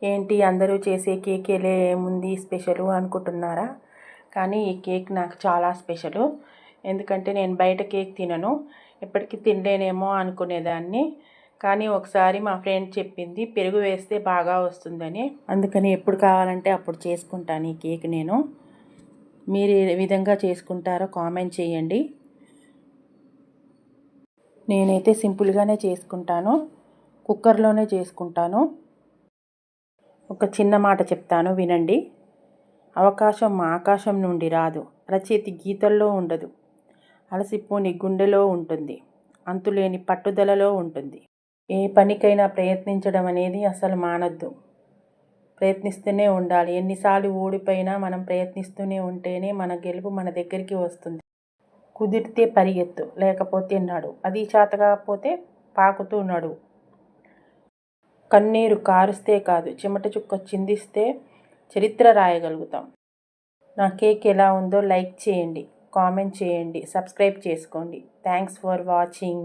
ఏంటి అందరూ చేసే కేకేలే ఏముంది స్పెషలు అనుకుంటున్నారా? కానీ ఈ కేక్ నాకు చాలా స్పెషలు. ఎందుకంటే నేను బయట కేక్ తినను, ఎప్పటికీ తినలేనేమో అనుకునేదాన్ని. కానీ ఒకసారి మా ఫ్రెండ్ చెప్పింది పెరుగు వేస్తే బాగా వస్తుందని. అందుకని ఎప్పుడు కావాలంటే అప్పుడు చేసుకుంటాను ఈ కేక్ నేను. మీరు ఏ విధంగా చేసుకుంటారో కామెంట్ చేయండి. నేనైతే సింపుల్గానే చేసుకుంటాను, కుక్కర్లోనే చేసుకుంటాను. ఒక చిన్న మాట చెప్తాను వినండి. అవకాశం ఆకాశం నుండి రాదు, అరచేతి గీతల్లో ఉండదు, అలసిపోని గుండెలో ఉంటుంది, అంతులేని పట్టుదలలో ఉంటుంది. ఏ పనికైనా ప్రయత్నించడం అనేది అసలు మానొద్దు. ప్రయత్నిస్తూనే ఉండాలి. ఎన్నిసార్లు ఓడిపోయినా మనం ప్రయత్నిస్తూనే ఉంటేనే మన గెలుపు మన దగ్గరికి వస్తుంది. కుదిరితే పరిగెత్తు, లేకపోతే నడు, అది చేతకాకపోతే పాకుతూ నడు. కన్నీరు కారుస్తే కాదు, చెమట చుక్క చిందిస్తే చరిత్ర రాయగలుగుతాం. నా కేక్ ఎలా ఉందో లైక్ చేయండి, కామెంట్ చేయండి, సబ్స్క్రైబ్ చేసుకోండి. Thanks for watching.